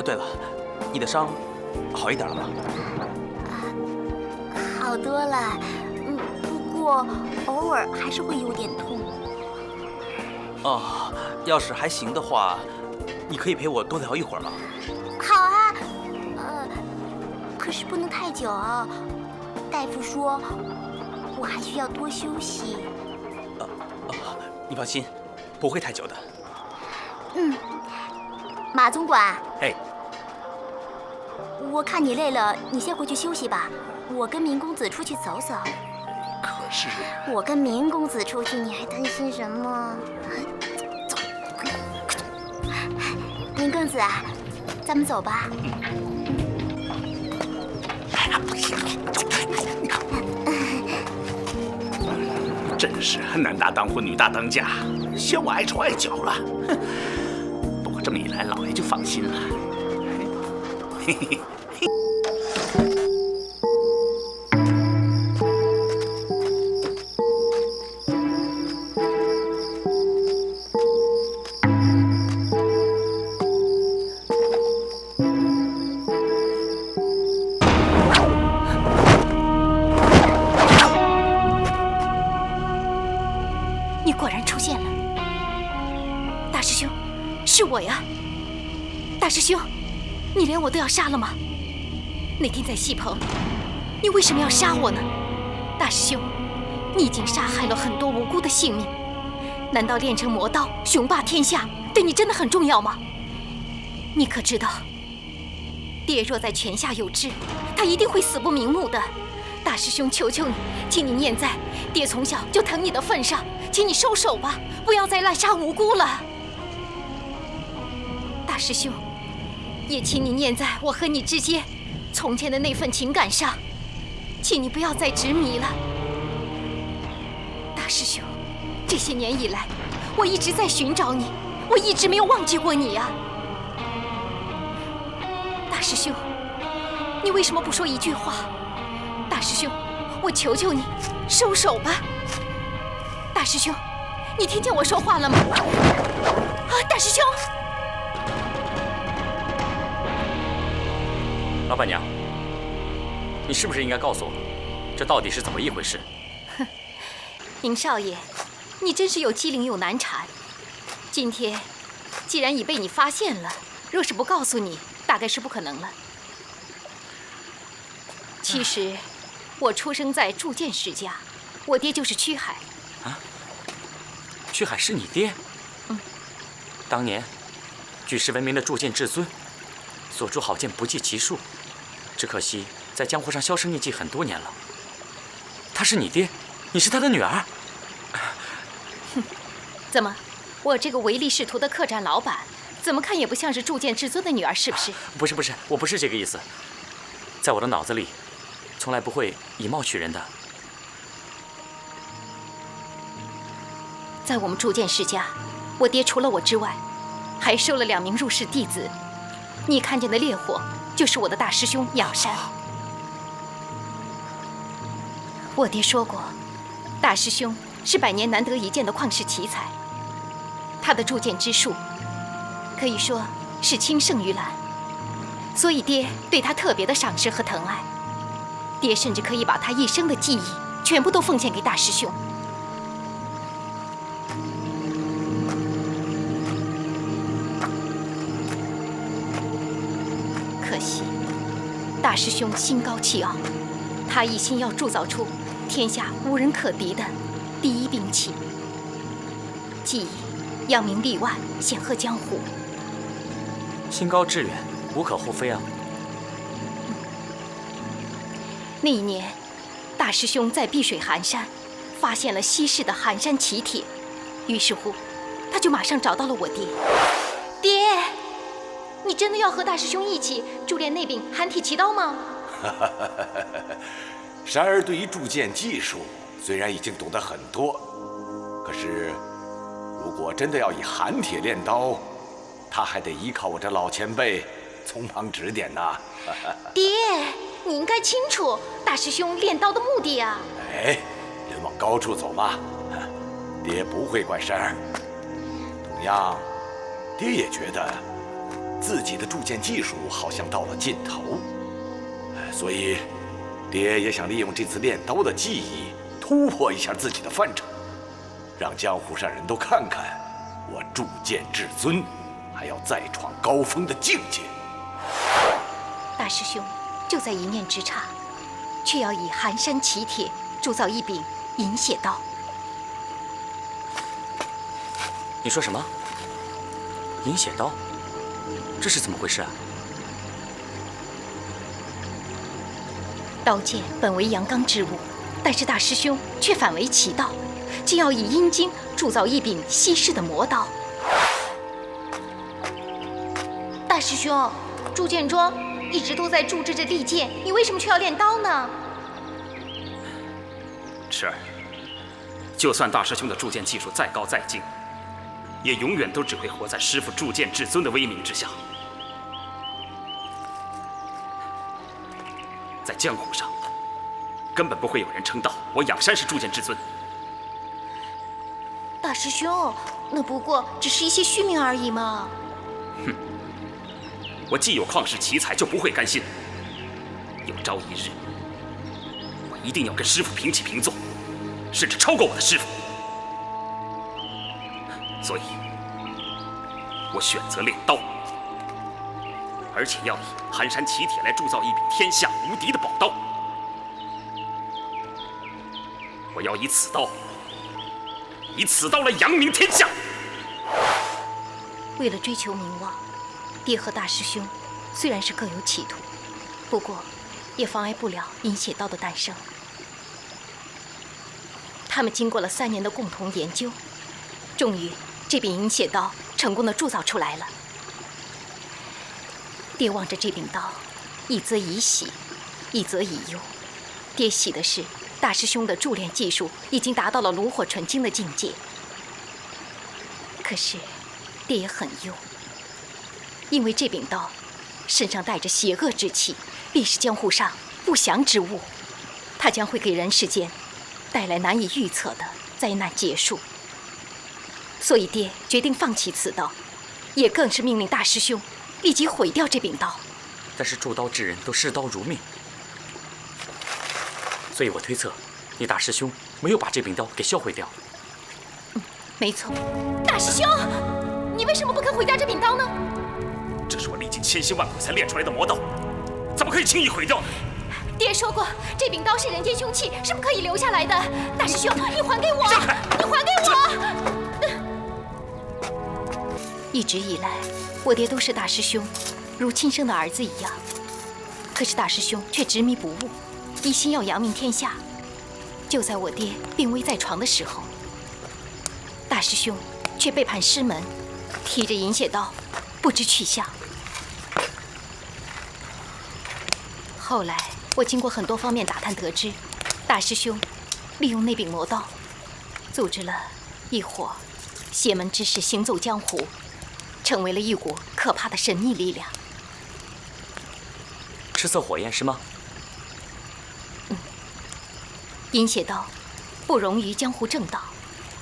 Speaker 5: 对了，你的伤好一点了吗？
Speaker 9: 好多了，不过偶尔还是会有点痛。
Speaker 5: 哦，要是还行的话，你可以陪我多聊一会儿吗？
Speaker 9: 好啊，可是不能太久啊。大夫说，我还需要多休息。
Speaker 5: 你放心，不会太久的。
Speaker 9: 马总管。
Speaker 5: 哎。
Speaker 9: 我看你累了，你先回去休息吧。我跟明公子出去走走。
Speaker 12: 可是
Speaker 9: 我跟明公子出去，你还担心什么？走，明公子啊，咱们走吧。
Speaker 12: 不行，真是男大当婚，女大当嫁，嫌我碍手碍脚了。哼，不过这么一来，老爷就放心了。嘿嘿嘿。
Speaker 4: 你果然出现了，大师兄，是我呀！大师兄，你连我都要杀了吗？那天在戏棚，你为什么要杀我呢？大师兄，你已经杀害了很多无辜的性命，难道练成魔刀，雄霸天下，对你真的很重要吗？你可知道，爹若在泉下有知，他一定会死不瞑目的。大师兄，求求你，请你念在爹从小就疼你的份上，请你收手吧，不要再滥杀无辜了。大师兄，也请你念在我和你之间从前的那份情感上，请你不要再执迷了。大师兄，这些年以来，我一直在寻找你，我一直没有忘记过你啊。大师兄，你为什么不说一句话？大师兄，我求求你，收手吧。大师兄，你听见我说话了吗？啊，大师兄！
Speaker 1: 老板娘，你是不是应该告诉我，这到底是怎么一回事？
Speaker 4: 哼，宁少爷，你真是又机灵又难缠。今天既然已被你发现了，若是不告诉你，大概是不可能了。其实，我出生在铸剑世家，我爹就是屈海。
Speaker 1: 啊？屈海是你爹？
Speaker 4: 嗯。
Speaker 1: 当年，举世闻名的铸剑至尊，所铸好剑不计其数，只可惜在江湖上销声匿迹很多年了。他是你爹，你是他的女儿。
Speaker 4: 哼，怎么，我这个唯利是图的客栈老板，怎么看也不像是铸剑至尊的女儿，是不是？
Speaker 1: 不是，我不是这个意思。在我的脑子里，从来不会以貌取人的。
Speaker 4: 在我们铸剑世家，我爹除了我之外，还收了2名入室弟子。你看见的烈火，就是我的大师兄仰山。我爹说过，大师兄是100年难得一见的旷世奇才，他的铸剑之术可以说是轻胜于蓝，所以爹对他特别的赏识和疼爱。爹甚至可以把他一生的技艺全部都奉献给大师兄。可惜，大师兄心高气傲，他一心要铸造出天下无人可敌的第一兵器，技艺扬名立万，显赫江湖。
Speaker 1: 心高志远，无可厚非啊。
Speaker 4: 那一年，大师兄在碧水寒山发现了稀世的寒山奇铁，于是乎，他就马上找到了我爹。爹，你真的要和大师兄一起铸炼那柄寒铁奇刀吗？
Speaker 6: 山儿对于铸剑技术虽然已经懂得很多，可是如果真的要以寒铁炼刀，他还得依靠我这老前辈从旁指点呐。
Speaker 4: 爹，你应该清楚大师兄练刀的目的啊！
Speaker 6: 哎，人往高处走嘛，爹不会怪山儿。同样，爹也觉得自己的铸剑技术好像到了尽头，所以爹也想利用这次练刀的技艺，突破一下自己的范畴，让江湖上人都看看我铸剑至尊还要再闯高峰的境界。
Speaker 4: 大师兄就在一念之差，却要以寒山奇铁铸造一柄银血刀。
Speaker 1: 你说什么？银血刀？这是怎么回事啊？
Speaker 4: 刀剑本为阳刚之物，但是大师兄却反为奇道，竟要以阴精铸造一柄稀世的魔刀。大师兄，铸剑庄一直都在铸制着利剑，你为什么却要练刀呢？
Speaker 8: 池儿，就算大师兄的铸剑技术再高再精，也永远都只会活在师父铸剑至尊的威名之下。在江湖上，根本不会有人称道我仰山是铸剑至尊。
Speaker 4: 大师兄，那不过只是一些虚名而已嘛。
Speaker 8: 哼，我既有旷世奇才，就不会甘心。有朝一日，我一定要跟师父平起平坐，甚至超过我的师父。所以，我选择练刀，而且要以寒山奇铁来铸造一柄天下无敌的宝刀。我要以此刀来扬名天下。
Speaker 4: 为了追求名望，爹和大师兄虽然是各有企图，不过也妨碍不了银血刀的诞生。他们经过了3年的共同研究，终于这柄银血刀成功的铸造出来了。爹望着这柄刀，一则以喜，一则以忧。爹喜的是大师兄的铸炼技术已经达到了炉火纯青的境界，可是爹也很忧，因为这柄刀身上带着邪恶之气，必是江湖上不祥之物，它将会给人世间带来难以预测的灾难结束。所以爹决定放弃此刀，也更是命令大师兄立即毁掉这柄刀。
Speaker 1: 但是铸刀之人都视刀如命，所以我推测，你大师兄没有把这柄刀给销毁掉。
Speaker 4: 没错。大师兄，你为什么不肯毁掉这柄刀呢？
Speaker 8: 这是我历尽千辛万苦才练出来的魔刀，怎么可以轻易毁掉呢？
Speaker 4: 爹说过，这柄刀是人间凶器，是不可以留下来的。大师兄，你还给我！你还给我！一直以来，我爹都是大师兄如亲生的儿子一样，可是大师兄却执迷不悟，一心要扬名天下。就在我爹病危在床的时候，大师兄却背叛师门，提着银血刀不知去向。后来我经过很多方面打探得知，大师兄利用那柄魔刀，组织了一伙邪门之士行走江湖，成为了一股可怕的神秘力量。
Speaker 1: 赤色火焰是吗？
Speaker 4: 银血刀不容于江湖正道，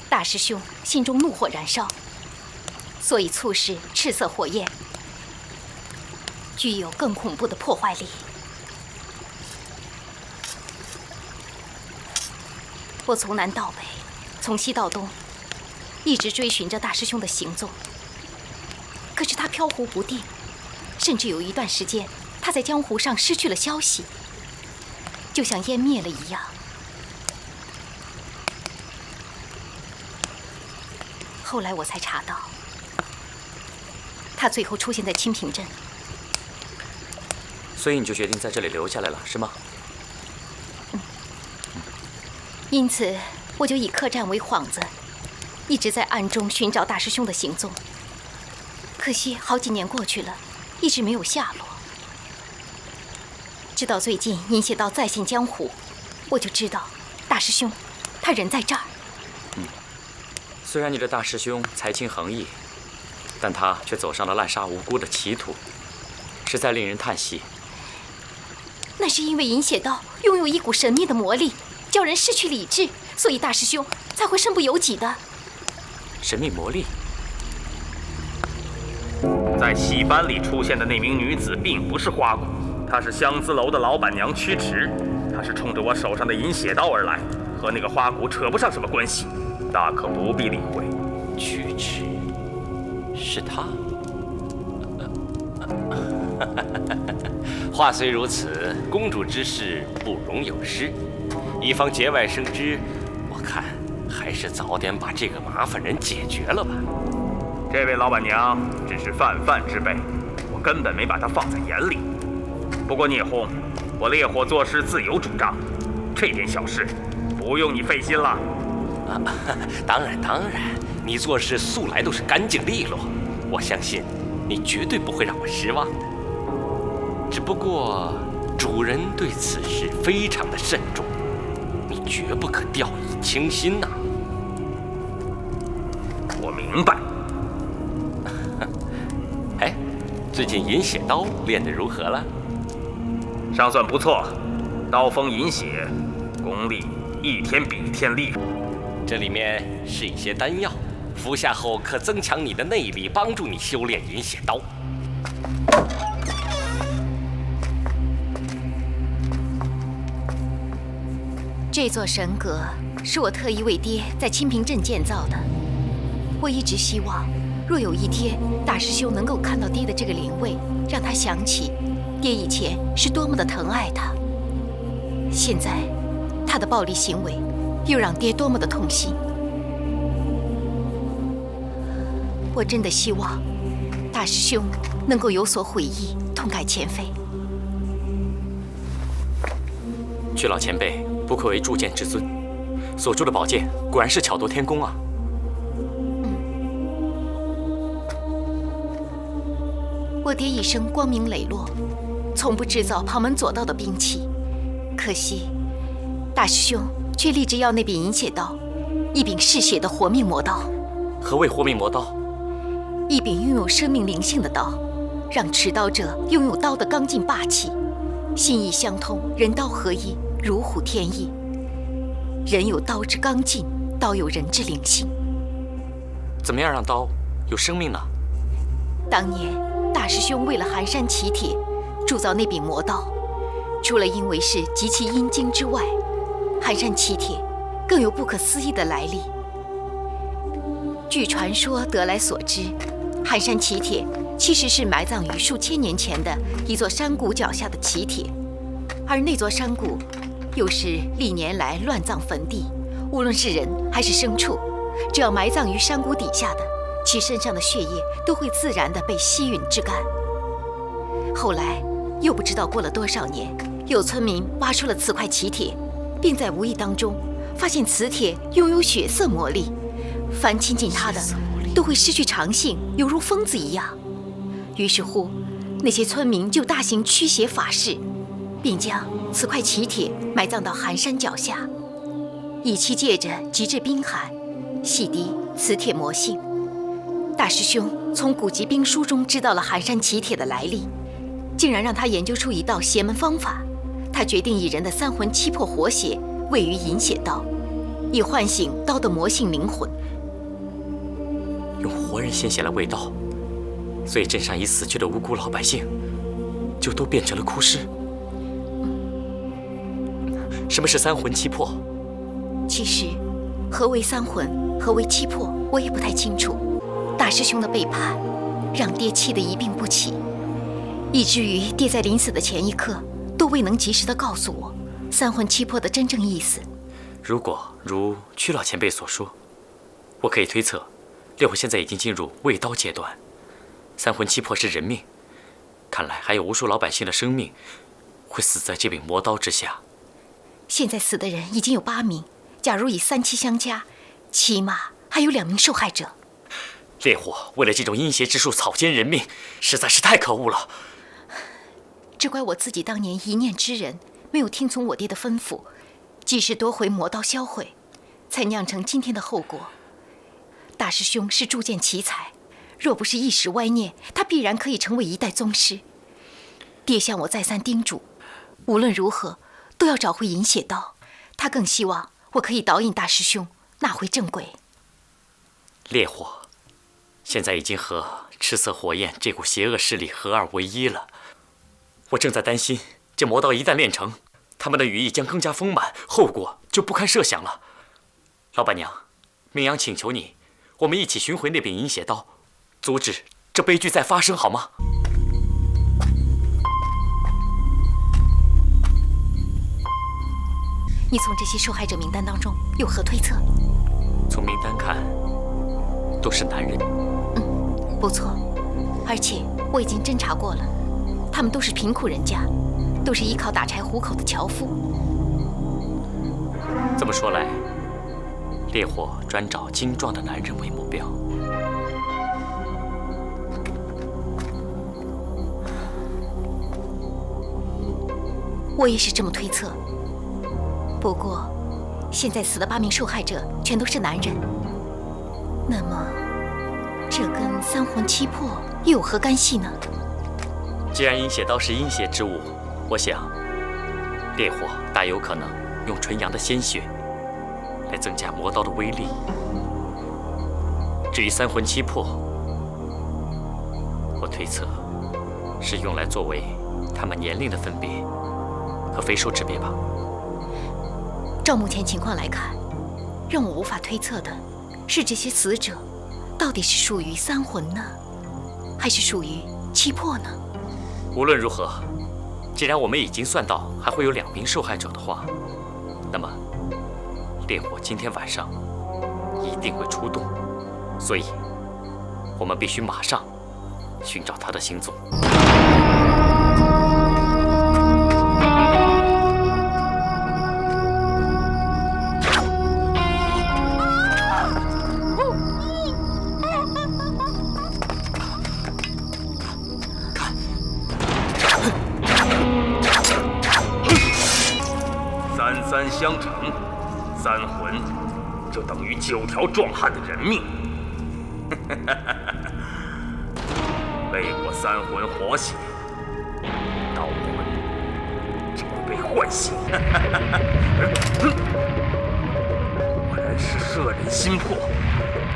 Speaker 4: 大师兄心中怒火燃烧，所以促使赤色火焰具有更恐怖的破坏力。我从南到北，从西到东，一直追寻着大师兄的行踪。可是他飘忽不定，甚至有一段时间，他在江湖上失去了消息，就像湮灭了一样。后来我才查到，他最后出现在清平镇。
Speaker 1: 所以你就决定在这里留下来了，是吗？
Speaker 4: 因此，我就以客栈为幌子，一直在暗中寻找大师兄的行踪。可惜好几年过去了，一直没有下落。直到最近银血刀再现江湖，我就知道大师兄他人在这儿。
Speaker 1: 虽然你的大师兄才情横溢，但他却走上了滥杀无辜的歧途，实在令人叹息。
Speaker 4: 那是因为银血刀拥有一股神秘的魔力，叫人失去理智，所以大师兄才会身不由己的。
Speaker 1: 神秘魔力？
Speaker 2: 在戏班里出现的那名女子并不是花骨，她是香姿楼的老板娘曲池，她是冲着我手上的银血刀而来，和那个花骨扯不上什么关系，大可不必理会。
Speaker 3: 曲池，是他？话虽如此，公主之事不容有失，以防节外生枝，我看还是早点把这个麻烦人解决了吧。
Speaker 2: 这位老板娘只是泛泛之辈，我根本没把她放在眼里。不过聂轰，我烈火做事自有主张，这点小事不用你费心了。
Speaker 3: 当然，你做事素来都是干净利落，我相信你绝对不会让我失望。只不过主人对此事非常的慎重，你绝不可掉以轻心呐。
Speaker 2: 我明白。
Speaker 3: 哎，最近银血刀练得如何了？
Speaker 2: 尚算不错，刀锋银血，功力一天比一天厉害。
Speaker 3: 这里面是一些丹药，服下后可增强你的内力，帮助你修炼银血刀。
Speaker 4: 这座神阁是我特意为爹在清平镇建造的。我一直希望，若有一天大师兄能够看到爹的这个灵位，让他想起爹以前是多么的疼爱他。现在，他的暴力行为又让爹多么的痛心。我真的希望大师兄能够有所悔意，痛改前非。
Speaker 1: 曲老前辈不愧为铸剑至尊，所铸的宝剑果然是巧夺天工啊！
Speaker 4: 我爹一生光明磊落，从不制造旁门左道的兵器。可惜，大师兄却立志要那柄银血刀，一柄嗜血的活命魔刀。
Speaker 1: 何谓活命魔刀？
Speaker 4: 一柄拥有生命灵性的刀，让持刀者拥有刀的刚劲霸气，心意相通，人刀合一，如虎添翼。人有刀之刚劲，刀有人之灵性。
Speaker 1: 怎么样让刀有生命呢？
Speaker 4: 当年大师兄为了寒山奇铁铸造那柄魔刀，除了因为是极其阴茎之外，寒山奇铁更有不可思议的来历。据传说得来所知，寒山奇铁其实是埋葬于数千年前的一座山谷脚下的奇铁，而那座山谷又是历年来乱葬坟地，无论是人还是牲畜，只要埋葬于山谷底下的，其身上的血液都会自然地被吸吮制干。后来又不知道过了多少年，有村民挖出了此块奇铁，并在无意当中发现此铁拥有血色魔力，凡亲近它的都会失去长性，犹如疯子一样。于是乎，那些村民就大行驱邪法事，并将此块奇铁埋葬到寒山脚下，以期借着极致冰寒，洗涤此铁魔性。大师兄从古籍兵书中知道了寒山奇铁的来历，竟然让他研究出一道邪门方法。他决定以人的三魂七魄活血位于饮血刀，以唤醒刀的魔性灵魂。
Speaker 1: 用活人鲜血来喂刀，所以镇上已死去的无辜老百姓就都变成了枯尸。什么是三魂七魄？
Speaker 4: 其实，何为三魂，何为七魄，我也不太清楚。大师兄的背叛，让爹气得一病不起，以至于爹在临死的前一刻都未能及时地告诉我三魂七魄的真正意思。
Speaker 1: 如果如屈老前辈所说，我可以推测，烈火现在已经进入喂刀阶段。三魂七魄是人命，看来还有无数老百姓的生命会死在这柄魔刀之下。
Speaker 4: 现在死的人已经有8名，假如以3、7相加，起码还有2名受害者。
Speaker 1: 烈火为了这种阴邪之术草菅人命，实在是太可恶了。
Speaker 4: 只怪我自己当年一念之仁，没有听从我爹的吩咐，及时夺回魔刀销毁，才酿成今天的后果。大师兄是铸剑奇才，若不是一时歪念，他必然可以成为一代宗师。爹向我再三叮嘱，无论如何都要找回饮血刀。他更希望我可以导引大师兄拿回正轨。
Speaker 1: 烈火现在已经和赤色火焰这股邪恶势力合二为一了。我正在担心，这魔刀一旦炼成，他们的羽翼将更加丰满，后果就不堪设想了。老板娘，明阳请求你，我们一起寻回那柄饮血刀，阻止这悲剧再发生，好吗？
Speaker 4: 你从这些受害者名单当中有何推测？
Speaker 1: 从名单看，都是男人。
Speaker 4: 不错，而且我已经侦查过了，他们都是贫苦人家，都是依靠打柴糊口的樵夫。
Speaker 1: 这么说来，烈火专找精壮的男人为目标。
Speaker 4: 我也是这么推测。不过，现在死的8名受害者全都是男人，那么这跟三魂七魄又有何干系呢？
Speaker 1: 既然饮血刀是阴邪之物，我想烈火大有可能用纯阳的鲜血来增加魔刀的威力。至于三魂七魄，我推测是用来作为他们年龄的分别和肥瘦之别吧。
Speaker 4: 照目前情况来看，让我无法推测的是这些死者到底是属于三魂呢，还是属于七魄呢？
Speaker 1: 无论如何，既然我们已经算到还会有2名受害者的话，那么烈火今天晚上一定会出动，所以我们必须马上寻找他的行踪。
Speaker 2: 3相乘，3魂就等于9条壮汉的人命。为我3魂活血，刀魂唤醒。果然是摄人心魄，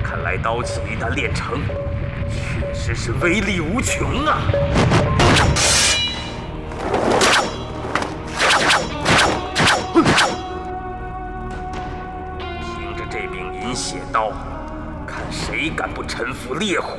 Speaker 2: 看来刀气一旦练成，确实是威力无穷啊！凭着这柄银血刀，看谁敢不臣服烈火！